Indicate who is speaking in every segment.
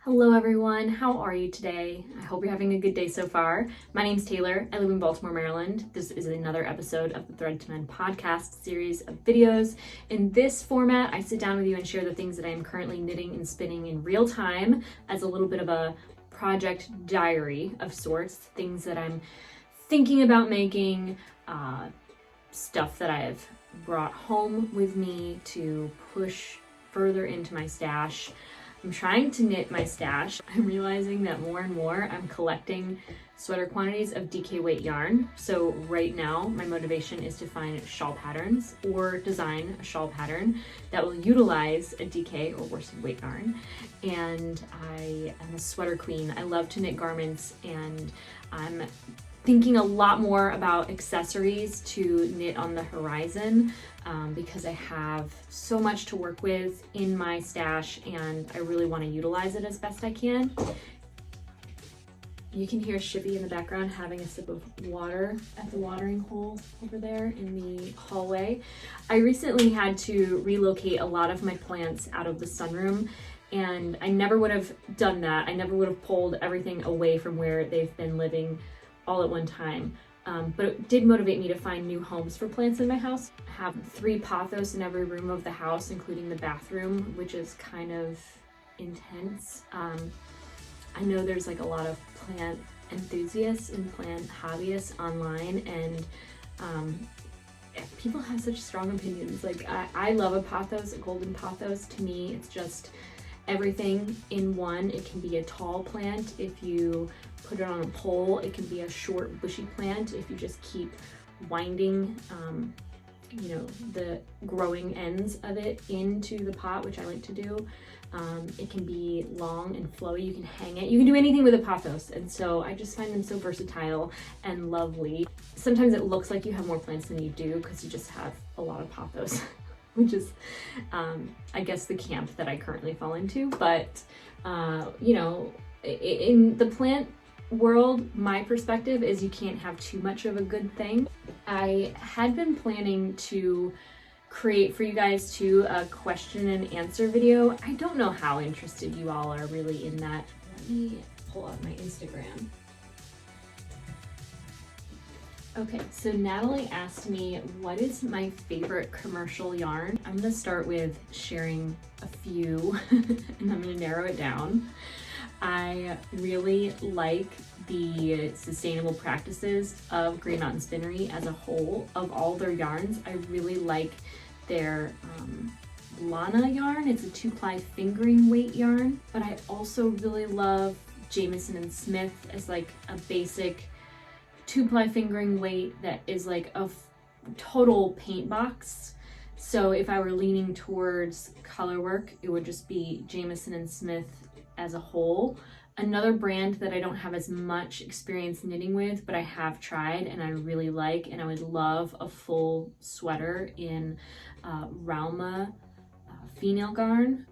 Speaker 1: Hello everyone, how are you today? I hope you're having a good day so far. My name's Taylor, I live in Baltimore, Maryland. This is another episode of the Thread to Mend podcast series of videos. In this format, I sit down with you and share the things that I am currently knitting and spinning in real time as a little bit of a project diary of sorts, things that I'm thinking about making, stuff that I've brought home with me to push further into my stash. I'm trying to knit my stash. I'm realizing that more and more I'm collecting sweater quantities of DK weight yarn. So right now my motivation is to find shawl patterns or design a shawl pattern that will utilize a DK or worsted weight yarn. And I am a sweater queen. I love to knit garments, and I'm thinking a lot more about accessories to knit on the horizon because I have so much to work with in my stash and I really want to utilize it as best I can. You can hear Shippy in the background having a sip of water at the watering hole over there in the hallway. I recently had to relocate a lot of my plants out of the sunroom, and I never would have done that. I never would have pulled everything away from where they've been living all at one time. But it did motivate me to find new homes for plants in my house. I have 3 pothos in every room of the house, including the bathroom, which is kind of intense. I know there's like a lot of plant enthusiasts and plant hobbyists online, and people have such strong opinions. Like I love a pothos, a golden pothos. To me, it's just everything in one. It can be a tall plant if you put it on a pole. It can be a short bushy plant if you just keep winding the growing ends of it into the pot, which I like to do. It can be long and flowy. You can hang it. You can do anything with a pothos, and so I just find them so versatile and lovely. Sometimes it looks like you have more plants than you do because you just have a lot of pothos, which is I guess the camp that I currently fall into. But in the plant world, my perspective is you can't have too much of a good thing. I had been planning to create for you guys too a question and answer video. I don't know how interested you all are really in that. Let me pull up my Instagram. Okay, so Natalie asked me, what is my favorite commercial yarn? I'm gonna start with sharing a few and I'm gonna narrow it down. I really like the sustainable practices of Green Mountain Spinnery as a whole. Of all their yarns, I really like their Lana yarn. It's a 2-ply fingering weight yarn, but I also really love Jamieson and Smith as like a basic 2-ply fingering weight that is like a total paint box. So if I were leaning towards color work, it would just be Jamieson and Smith as a whole. Another brand that I don't have as much experience knitting with, but I have tried and I really like, and I would love a full sweater in Rauma female garn.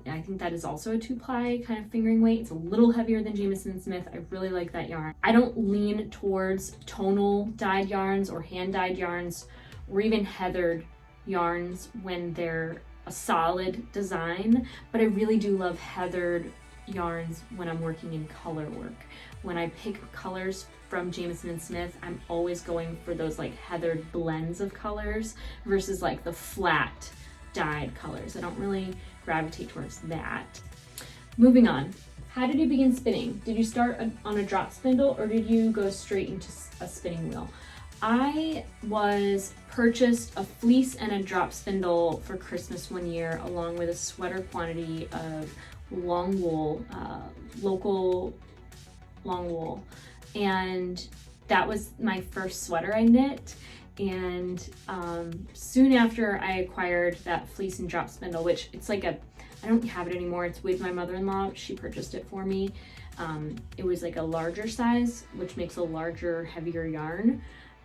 Speaker 1: I think that is also a 2-ply kind of fingering weight. It's a little heavier than Jamieson and Smith. I really like that yarn. I don't lean towards tonal dyed yarns or hand dyed yarns or even heathered yarns when they're a solid design, but I really do love heathered yarns when I'm working in color work. When I pick colors from Jamieson and Smith, I'm always going for those like heathered blends of colors versus like the flat dyed colors. I don't really gravitate towards that. Moving on. How did you begin spinning? Did you start on a drop spindle or did you go straight into a spinning wheel? I purchased a fleece and a drop spindle for Christmas one year, along with a sweater quantity of long wool, local long wool. And that was my first sweater I knit. And soon after I acquired that fleece and drop spindle, which it's like I don't have it anymore. It's with my mother-in-law. She purchased it for me. It was like a larger size, which makes a larger, heavier yarn.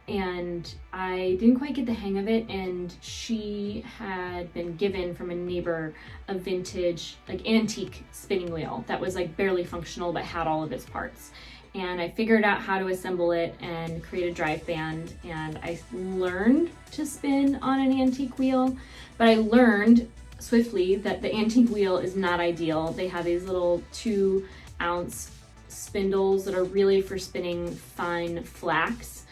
Speaker 1: And I didn't quite get the hang of it, and she had been given from a neighbor a vintage, like antique spinning wheel that was like barely functional but had all of its parts. And I figured out how to assemble it and create a drive band, and I learned to spin on an antique wheel, but I learned swiftly that the antique wheel is not ideal. They have these little 2-ounce spindles that are really for spinning fine flax,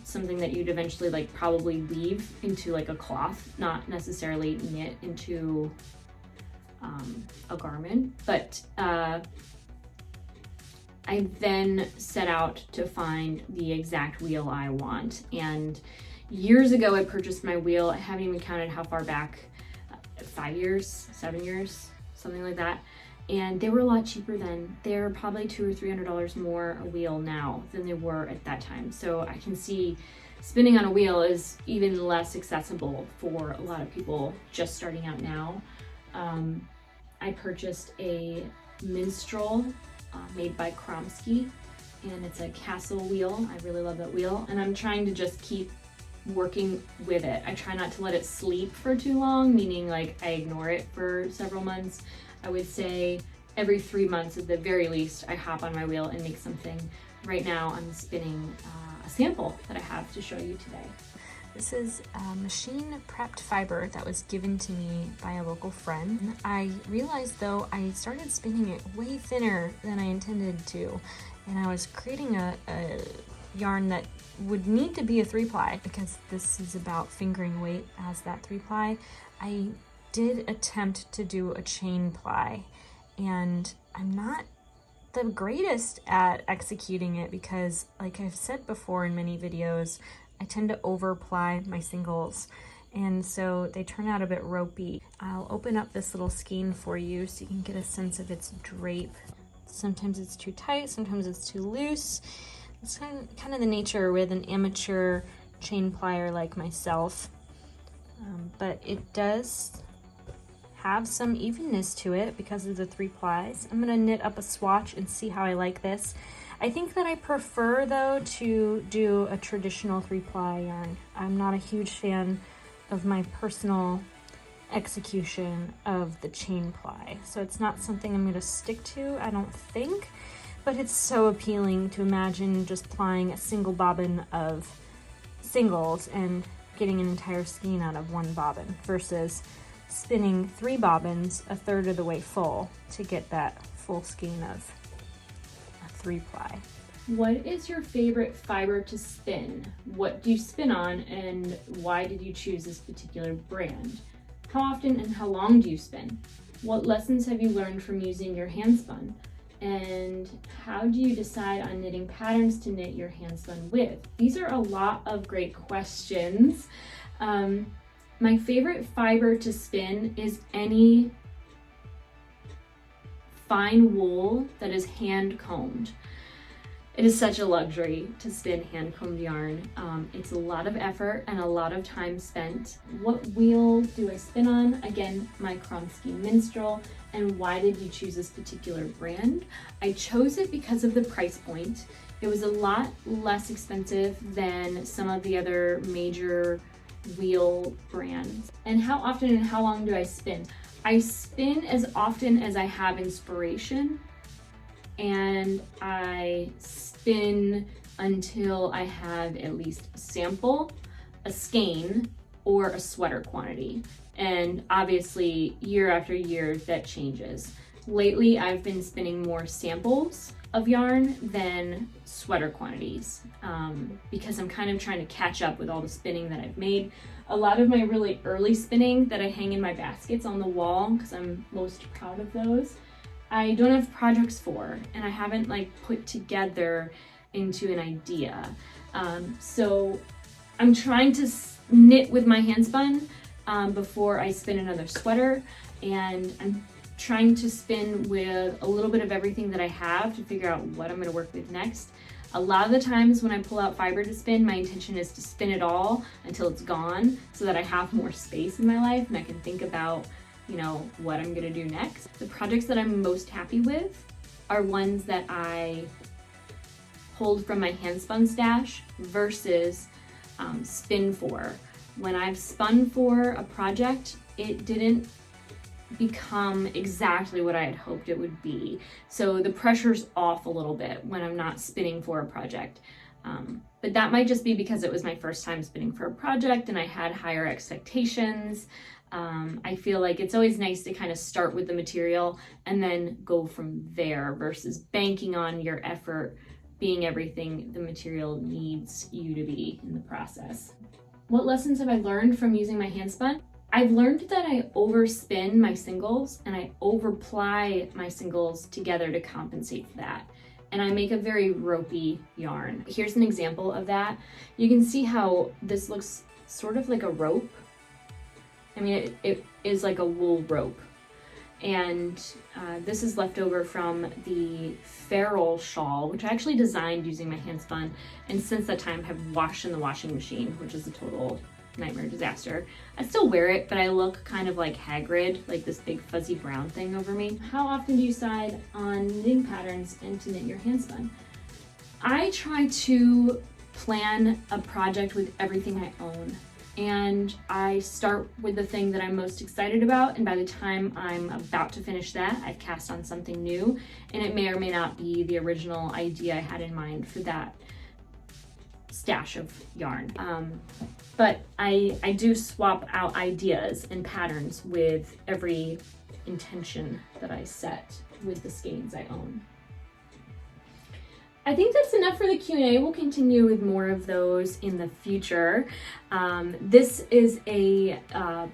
Speaker 1: something that you'd eventually like probably weave into like a cloth, not necessarily knit into a garment. But I then set out to find the exact wheel I want. And years ago, I purchased my wheel. I haven't even counted how far back, 5 years, 7 years, something like that. And they were a lot cheaper then. They're probably $200 or $300 more a wheel now than they were at that time. So I can see spinning on a wheel is even less accessible for a lot of people just starting out now. I purchased a minstrel made by Kromsky, and it's a castle wheel. I really love that wheel, and I'm trying to just keep working with it. I try not to let it sleep for too long, meaning like I ignore it for several months. I would say every 3 months at the very least, I hop on my wheel and make something. Right now I'm spinning a sample that I have to show you today.
Speaker 2: This is a machine prepped fiber that was given to me by a local friend. I realized though I started spinning it way thinner than I intended to, and I was creating a yarn that would need to be a 3-ply because this is about fingering weight as that 3-ply. I did attempt to do a chain ply, and I'm not the greatest at executing it because, like I've said before in many videos, I tend to over ply my singles, and so they turn out a bit ropey. I'll open up this little skein for you so you can get a sense of its drape. Sometimes it's too tight, sometimes it's too loose. It's kind of the nature with an amateur chain plier like myself, but it does have some evenness to it because of the 3 plies. I'm gonna knit up a swatch and see how I like this. I think that I prefer though to do a traditional 3-ply yarn. I'm not a huge fan of my personal execution of the chain ply, so it's not something I'm gonna stick to, I don't think, but it's so appealing to imagine just plying a single bobbin of singles and getting an entire skein out of one bobbin versus spinning 3 bobbins a third of the way full to get that full skein of a 3-ply.
Speaker 1: What is your favorite fiber to spin? What do you spin on, and why did you choose this particular brand? How often and how long do you spin? What lessons have you learned from using your hand spun? And how do you decide on knitting patterns to knit your hand spun with? These are a lot of great questions. My favorite fiber to spin is any fine wool that is hand combed. It is such a luxury to spin hand combed yarn. It's a lot of effort and a lot of time spent. What wheel do I spin on? Again, my Kromsky minstrel. And why did you choose this particular brand? I chose it because of the price point. It was a lot less expensive than some of the other major wheel brands. And how often and how long do I spin? I spin as often as I have inspiration, and I spin until I have at least a sample, a skein, or a sweater quantity. And obviously year after year that changes. Lately I've been spinning more samples of yarn than sweater quantities because I'm kind of trying to catch up with all the spinning that I've made. A lot of my really early spinning that I hang in my baskets on the wall, because I'm most proud of those, I don't have projects for, and I haven't like put together into an idea. So I'm trying to knit with my hand spun before I spin another sweater, and I'm trying to spin with a little bit of everything that I have to figure out what I'm going to work with next. A lot of the times when I pull out fiber to spin, my intention is to spin it all until it's gone so that I have more space in my life and I can think about, you know, what I'm going to do next. The projects that I'm most happy with are ones that I hold from my hand spun stash versus spin for. When I've spun for a project, it didn't become exactly what I had hoped it would be. So the pressure's off a little bit when I'm not spinning for a project. But that might just be because it was my first time spinning for a project and I had higher expectations. I feel like it's always nice to kind of start with the material and then go from there versus banking on your effort being everything the material needs you to be in the process. What lessons have I learned from using my hand spun? I've learned that I overspin my singles and I overply my singles together to compensate for that. And I make a very ropey yarn. Here's an example of that. You can see how this looks sort of like a rope. I mean, it is like a wool rope. And this is left over from the feral shawl, which I actually designed using my hand spun, and since that time have washed in the washing machine, which is a total nightmare disaster. I still wear it, but I look kind of like Hagrid, like this big fuzzy brown thing over me. How often do you decide on knitting patterns and to knit your hand spun? I try to plan a project with everything I own. And I start with the thing that I'm most excited about, and by the time I'm about to finish that, I've cast on something new, and it may or may not be the original idea I had in mind for that stash of yarn. But I do swap out ideas and patterns with every intention that I set with the skeins I own. I think that's enough for the Q&A. We'll continue with more of those in the future. This is a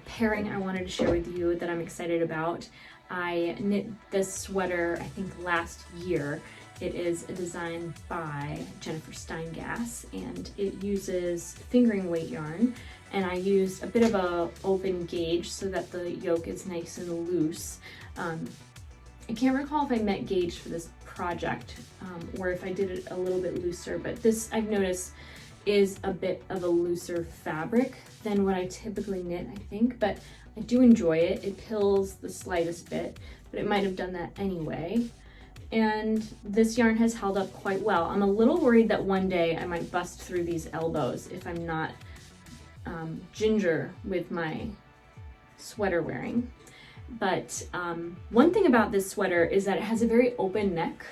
Speaker 1: pairing I wanted to share with you that I'm excited about. I knit this sweater, I think last year. It is a design by Jennifer Steingass, and it uses fingering weight yarn. And I used a bit of a open gauge so that the yoke is nice and loose. I can't recall if I met gauge for this project or if I did it a little bit looser, but this I've noticed is a bit of a looser fabric than what I typically knit, I think, but I do enjoy it. It pills the slightest bit, but it might have done that anyway. And this yarn has held up quite well. I'm a little worried that one day I might bust through these elbows if I'm not ginger with my sweater wearing. But one thing about this sweater is that it has a very open neck,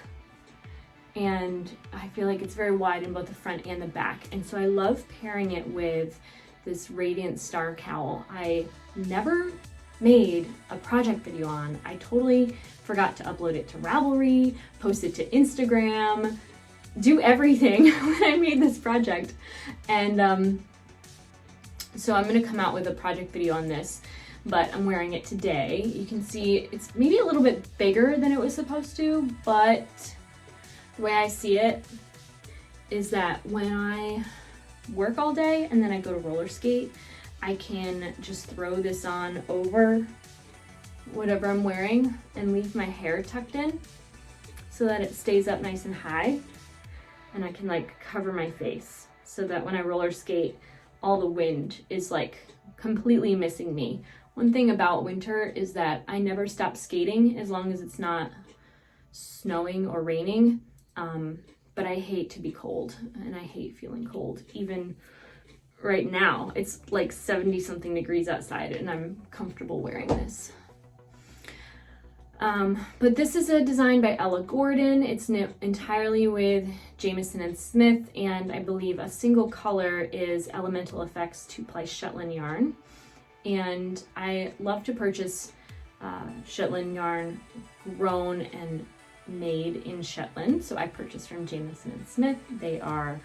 Speaker 1: and I feel like it's very wide in both the front and the back. And so I love pairing it with this Radiant Star cowl. I never made a project video on. I totally forgot to upload it to Ravelry, post it to Instagram, do everything when I made this project. And so I'm gonna come out with a project video on this, but I'm wearing it today. You can see it's maybe a little bit bigger than it was supposed to, but the way I see it is that when I work all day and then I go to roller skate, I can just throw this on over whatever I'm wearing and leave my hair tucked in so that it stays up nice and high, and I can like cover my face so that when I roller skate, all the wind is like completely missing me. One thing about winter is that I never stop skating as long as it's not snowing or raining, but I hate to be cold, and I hate feeling cold. Even right now, it's like 70 something degrees outside and I'm comfortable wearing this. But this is a design by Ella Gordon. It's knit entirely with Jamieson and Smith, and I believe a single color is Elemental Effects 2-ply Shetland yarn. And I love to purchase Shetland yarn grown and made in Shetland. So I purchased from Jamieson and Smith. They are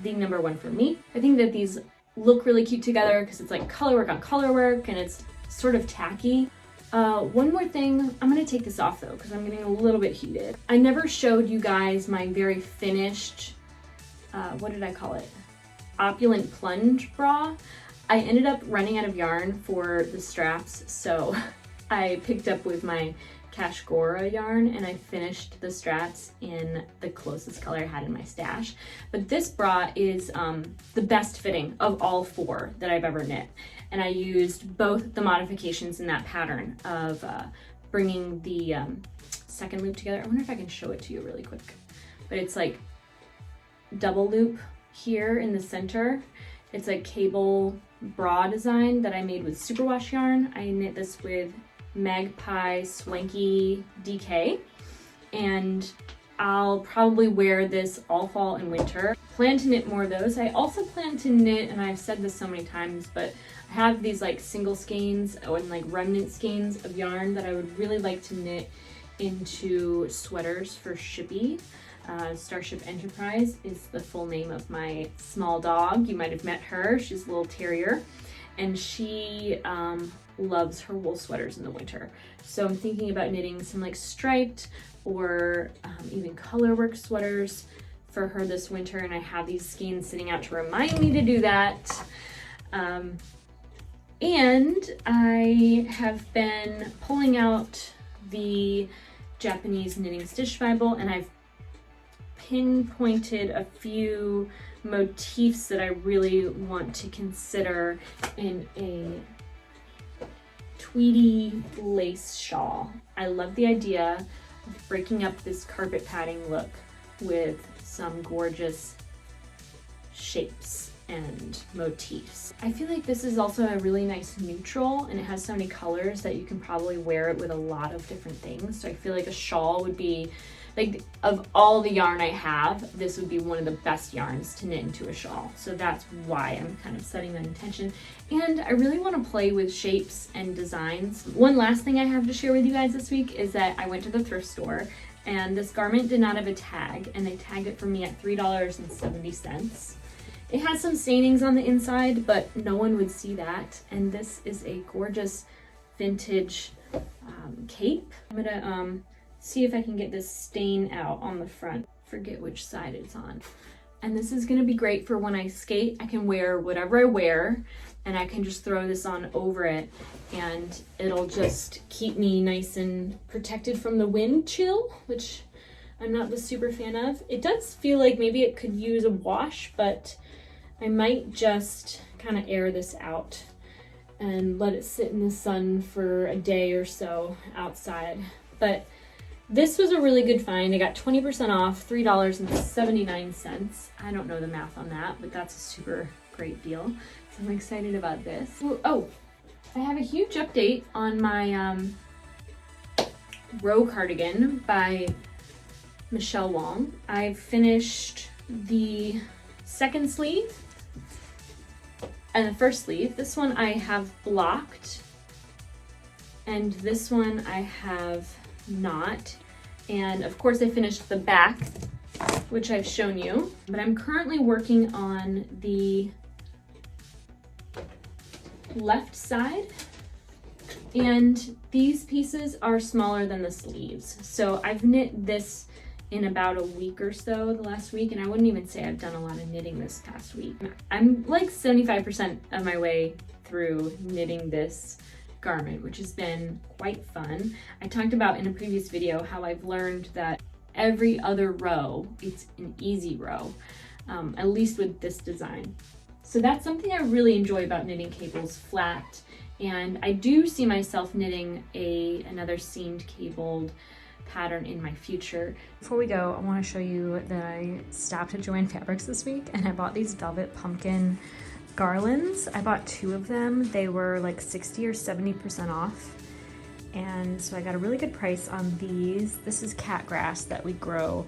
Speaker 1: the number one for me. I think that these look really cute together because it's like color work on color work, and it's sort of tacky. One more thing, I'm gonna take this off though because I'm getting a little bit heated. I never showed you guys my very finished, what did I call it? Opulent plunge bra. I ended up running out of yarn for the straps, so I picked up with my Kashgora yarn and I finished the straps in the closest color I had in my stash. But this bra is the best fitting of all 4 that I've ever knit. And I used both the modifications in that pattern of bringing the second loop together. I wonder if I can show it to you really quick. But it's like double loop here in the center. It's a cable bra design that I made with superwash yarn. I knit this with Magpie Swanky DK, and I'll probably wear this all fall and winter. Plan to knit more of those. I also plan to knit, and I've said this so many times, but I have these like single skeins and like remnant skeins of yarn that I would really like to knit into sweaters for Shippy. Starship Enterprise is the full name of my small dog. You might have met her. She's a little terrier, and she loves her wool sweaters in the winter. So I'm thinking about knitting some like striped or even colorwork sweaters for her this winter, and I have these skeins sitting out to remind me to do that. And I have been pulling out the Japanese Knitting Stitch Bible, and I've pinpointed a few motifs that I really want to consider in a tweedy lace shawl. I love the idea of breaking up this carpet padding look with some gorgeous shapes and motifs. I feel like this is also a really nice neutral, and it has so many colors that you can probably wear it with a lot of different things. So I feel like a shawl would be, like, of all the yarn I have, this would be one of the best yarns to knit into a shawl. So that's why I'm kind of setting that intention. And I really want to play with shapes and designs. One last thing I have to share with you guys this week is that I went to the thrift store, and this garment did not have a tag, and they tagged it for me at $3.70. It has some stainings on the inside, but no one would see that. And this is a gorgeous vintage cape. I'm gonna see if I can get this stain out on the front. Forget which side it's on. And this is gonna be great for when I skate. I can wear whatever I wear, and I can just throw this on over it, and it'll just keep me nice and protected from the wind chill, which I'm not the super fan of. It does feel like maybe it could use a wash, but I might just kind of air this out and let it sit in the sun for a day or so outside. But this was a really good find. I got 20% off, $3.79. I don't know the math on that, but that's a super great deal. So I'm excited about this. Oh, I have a huge update on my Rowe cardigan by Michelle Wang. I've finished the second sleeve and the first sleeve. This one I have blocked, and this one I have not. And of course I finished the back, which I've shown you, but I'm currently working on the left side, and these pieces are smaller than the sleeves. So I've knit this in about a week or so, the last week, and I wouldn't even say I've done a lot of knitting this past week. I'm like 75% of my way through knitting this garment, which has been quite fun. I talked about in a previous video how I've learned that every other row, it's an easy row, at least with this design. So that's something I really enjoy about knitting cables flat, and I do see myself knitting another seamed cabled pattern in my future.
Speaker 2: Before we go, I want to show you that I stopped at Joann Fabrics this week, and I bought these velvet pumpkin garlands. I bought 2 of them. They were like 60 or 70% off, and so I got a really good price on these. This is cat grass that we grow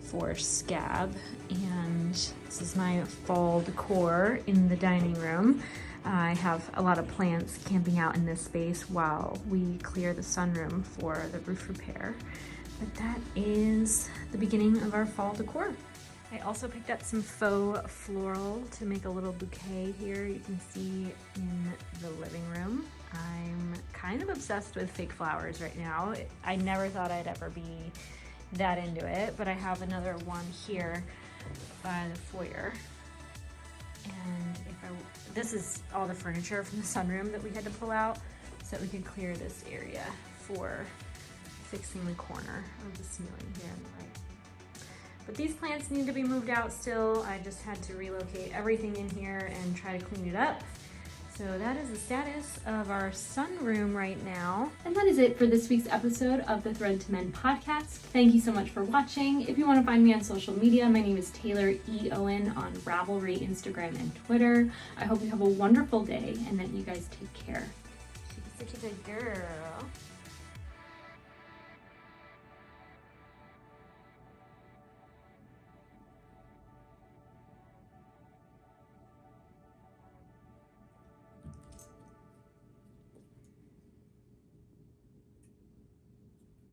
Speaker 2: for scab, and this is my fall decor in the dining room. I have a lot of plants camping out in this space while we clear the sunroom for the roof repair. But that is the beginning of our fall decor. I also picked up some faux floral to make a little bouquet here. You can see in the living room. I'm kind of obsessed with fake flowers right now. I never thought I'd ever be that into it, but I have another one here by the foyer. And this is all the furniture from the sunroom that we had to pull out so that we could clear this area for fixing the corner of the ceiling here on the right. But these plants need to be moved out still. I just had to relocate everything in here and try to clean it up. So that is the status of our sunroom right now.
Speaker 1: And that is it for this week's episode of the Thread to Mend podcast. Thank you so much for watching. If you want to find me on social media, my name is Taylor E. Owen on Ravelry, Instagram, and Twitter. I hope you have a wonderful day and that you guys take care.
Speaker 2: She's such a good girl.